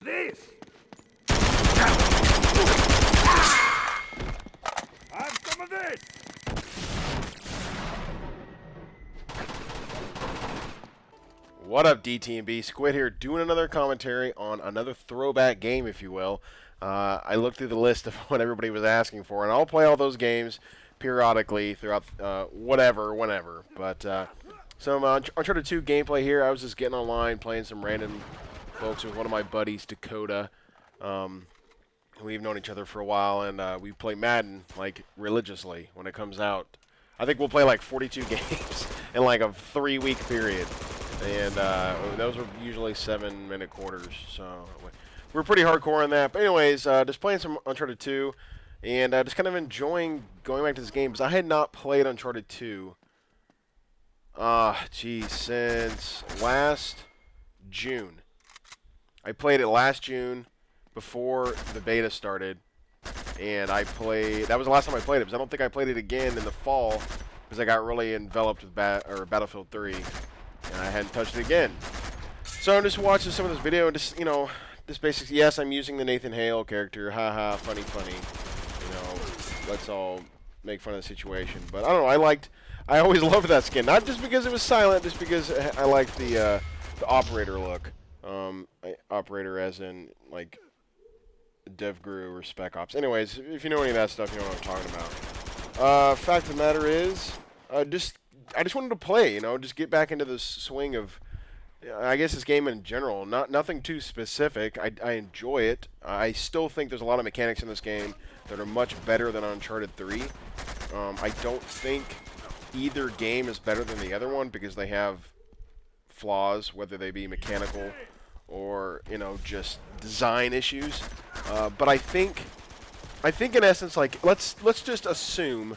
This. Have some of this. What up, DTMB? Squid here, doing another commentary on another throwback game, if you will. I looked through the list of what everybody was asking for, and I'll play all those games periodically throughout whenever. But some Uncharted 2 gameplay here. I was just getting online, playing some random folks with one of my buddies, Dakota. We've known each other for a while, and we play Madden like religiously when it comes out. I think we'll play like 42 games in like a 3-week period. And those are usually 7-minute quarters, so we're pretty hardcore on that. But anyways, just playing some Uncharted 2, and just kind of enjoying going back to this game, because I had not played Uncharted 2, since last June. I played it last June, before the beta started, and that was the last time I played it, because I don't think I played it again in the fall, because I got really enveloped with Battlefield 3. And I hadn't touched it again. So I'm just watching some of this video and just, just basically, yes, I'm using the Nathan Hale character. Haha, funny. Let's all make fun of the situation. But I don't know, I always loved that skin. Not just because it was silent, just because I liked the operator look. Operator as in, like, DevGru or Spec Ops. Anyways, if you know any of that stuff, you know what I'm talking about. Fact of the matter is, I just wanted to play, just get back into the swing of, I guess, this game in general. Nothing too specific. I enjoy it. I still think there's a lot of mechanics in this game that are much better than Uncharted 3. I don't think either game is better than the other one because they have flaws, whether they be mechanical or, just design issues. But I think in essence, like, let's just assume,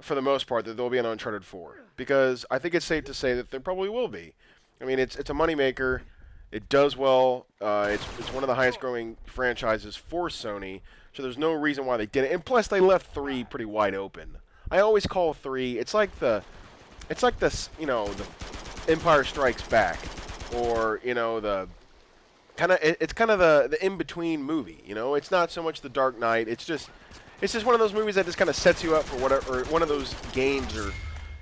for the most part, that there'll be an Uncharted 4, because I think it's safe to say that there probably will be. I mean, it's a moneymaker. It does well. It's one of the highest-growing franchises for Sony, so there's no reason why they didn't. And plus, they left 3 pretty wide open. I always call 3. It's like the Empire Strikes Back, or it's kind of the in-between movie. It's not so much the Dark Knight. It's just one of those movies that just kind of sets you up for whatever, or one of those games or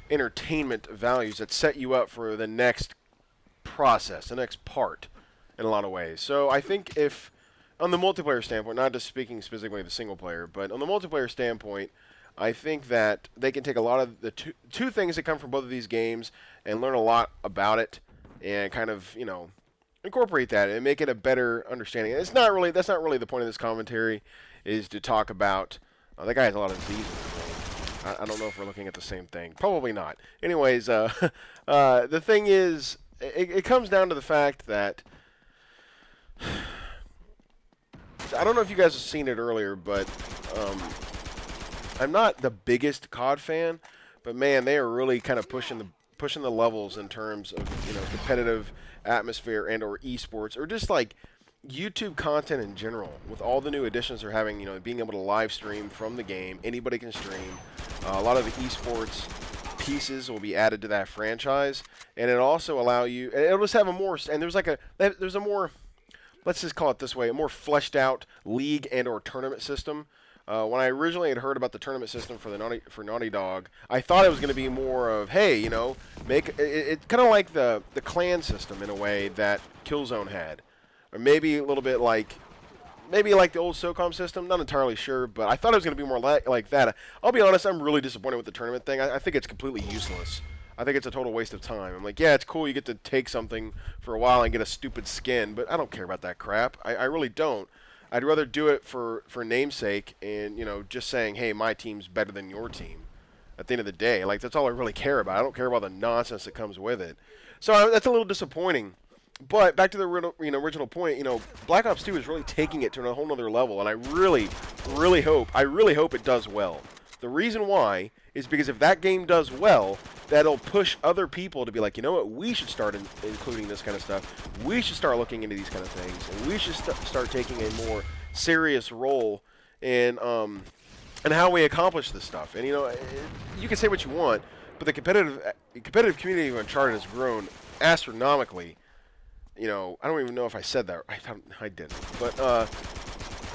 entertainment values that set you up for the next process, the next part, in a lot of ways. So I think if, on the multiplayer standpoint, not just speaking specifically of the single player, but on the multiplayer standpoint, I think that they can take a lot of the two things that come from both of these games and learn a lot about it, and kind of, incorporate that and make it a better understanding. That's not really the point of this commentary, is to talk about. That guy has a lot of Z's in his name. I don't know if we're looking at the same thing. Probably not. Anyways, the thing is, it comes down to the fact that, I don't know if you guys have seen it earlier, but I'm not the biggest COD fan, but man, they are really kind of pushing the levels in terms of competitive atmosphere and or esports, or just like YouTube content in general. With all the new additions they're having, being able to live stream from the game, anybody can stream. A lot of the esports pieces will be added to that franchise, and it also allow you. It'll just have a more, and there's a more, let's just call it this way, a more fleshed out league and or tournament system. When I originally had heard about the tournament system for Naughty Dog, I thought it was going to be more of, hey, make it kind of like the clan system in a way that Killzone had. Or maybe a little bit like the old SOCOM system. Not entirely sure, but I thought it was going to be more like that. I'll be honest, I'm really disappointed with the tournament thing. I think it's completely useless. I think it's a total waste of time. I'm like, yeah, it's cool. You get to take something for a while and get a stupid skin, but I don't care about that crap. I really don't. I'd rather do it for namesake and, just saying, hey, my team's better than your team. At the end of the day, like, that's all I really care about. I don't care about the nonsense that comes with it. So that's a little disappointing. But back to the original point, Black Ops 2 is really taking it to a whole nother level, and I really hope it does well. The reason why is because if that game does well, that'll push other people to be like, you know what, we should start including this kind of stuff. We should start looking into these kind of things, and we should start taking a more serious role in how we accomplish this stuff. And you can say what you want, but the competitive community of Uncharted has grown astronomically you know, I don't even know if I said that. I didn't. But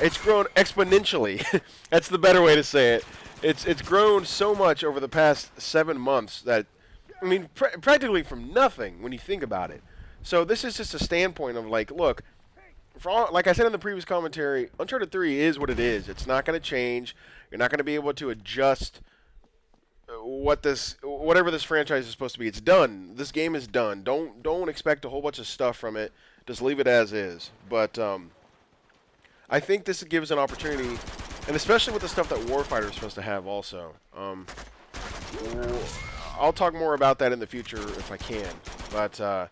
it's grown exponentially. That's the better way to say it. It's grown so much over the past 7 months that, I mean, practically from nothing when you think about it. So this is just a standpoint of like, look, for all, like I said in the previous commentary, Uncharted 3 is what it is. It's not going to change. You're not going to be able to adjust whatever this franchise is supposed to be. It's done. This game is done. Don't expect a whole bunch of stuff from it. Just leave it as is. But I think this gives an opportunity, and especially with the stuff that Warfighter is supposed to have also. I'll talk more about that in the future if I can. But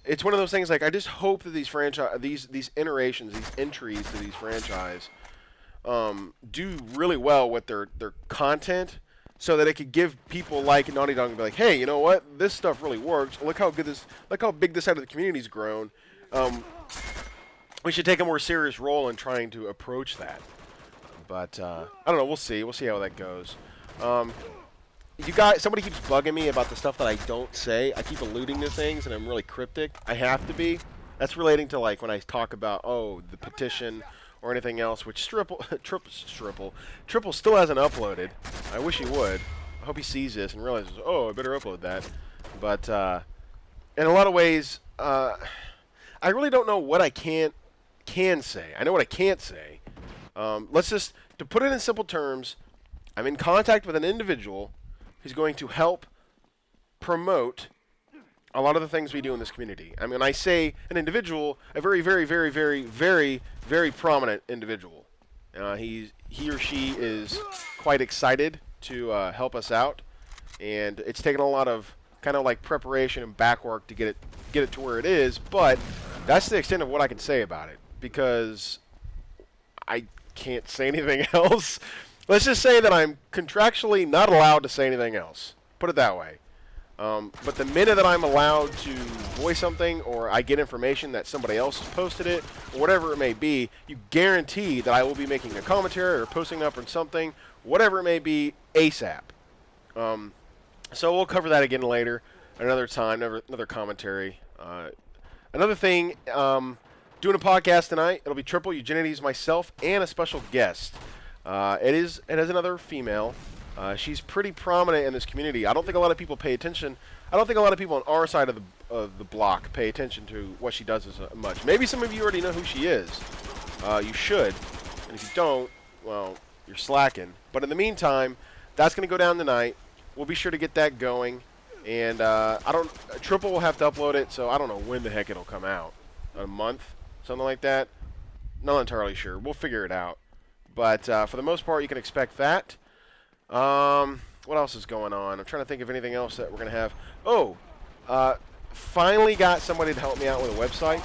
it's one of those things, like, I just hope that these iterations, these entries to these franchise do really well with their content, so that it could give people like Naughty Dog and be like, hey, you know what? This stuff really works. Look how big this side of the community's grown. We should take a more serious role in trying to approach that. But I don't know. We'll see. We'll see how that goes. You guys, somebody keeps bugging me about the stuff that I don't say. I keep alluding to things, and I'm really cryptic. I have to be. That's relating to, like, when I talk about, the petition or anything else, which Triple still hasn't uploaded. I wish he would. I hope he sees this and realizes, I better upload that. But in a lot of ways, I really don't know what I can say. I know what I can't say. Let's just, to put it in simple terms, I'm in contact with an individual who's going to help promote a lot of the things we do in this community. I mean, I say an individual, a very, very, very, very, very, very prominent individual. He or she is quite excited to help us out, and it's taken a lot of kind of like preparation and back work to get it to where it is. But that's the extent of what I can say about it, because I can't say anything else. Let's just say that I'm contractually not allowed to say anything else. Put it that way. But the minute that I'm allowed to voice something, or I get information that somebody else has posted it, or whatever it may be, you guarantee that I will be making a commentary or posting up on something, whatever it may be, ASAP. So we'll cover that again later, another time, another commentary. Another thing, doing a podcast tonight. It'll be Triple, Eugenides, myself, and a special guest. It is another female. She's pretty prominent in this community. I don't think a lot of people pay attention. I don't think a lot of people on our side of the block pay attention to what she does as much. Maybe some of you already know who she is. You should. And if you don't, well, you're slacking. But in the meantime, that's going to go down tonight. We'll be sure to get that going. And Triple will have to upload it, so I don't know when the heck it'll come out. A month? Something like that? Not entirely sure. We'll figure it out. But for the most part, you can expect that. What else is going on? I'm trying to think of anything else that we're going to have. Finally got somebody to help me out with a website.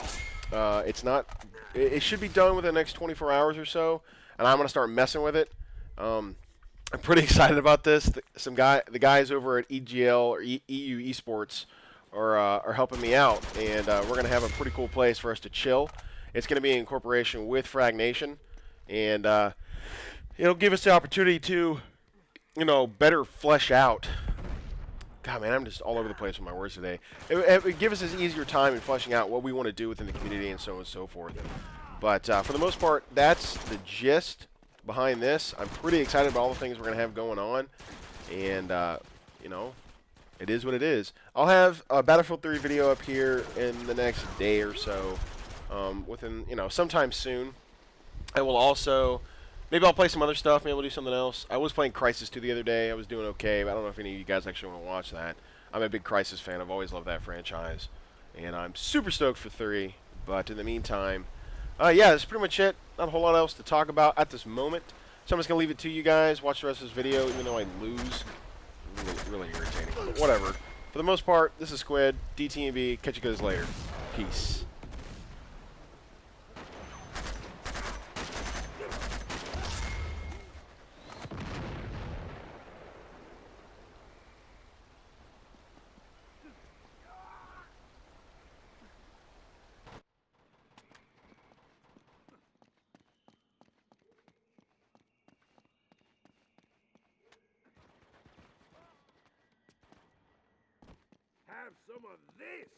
It should be done within the next 24 hours or so, and I'm going to start messing with it. I'm pretty excited about this. The guys over at EGL or EU Esports are helping me out, and we're going to have a pretty cool place for us to chill. It's going to be in cooperation with Frag Nation, and it'll give us the opportunity to, better flesh out. God, man, I'm just all over the place with my words today. It would give us an easier time in fleshing out what we want to do within the community and so on and so forth. But for the most part, that's the gist behind this. I'm pretty excited about all the things we're going to have going on. And, it is what it is. I'll have a Battlefield 3 video up here in the next day or so. Within, sometime soon. I will also... Maybe I'll play some other stuff. Maybe I'll do something else. I was playing Crysis 2 the other day. I was doing okay, but I don't know if any of you guys actually want to watch that. I'm a big Crysis fan. I've always loved that franchise. And I'm super stoked for 3. But in the meantime, yeah, that's pretty much it. Not a whole lot else to talk about at this moment. So I'm just going to leave it to you guys. Watch the rest of this video, even though I lose. Really irritating. But whatever. For the most part, this is Squid, DTMB. Catch you guys later. Peace. Have some of this!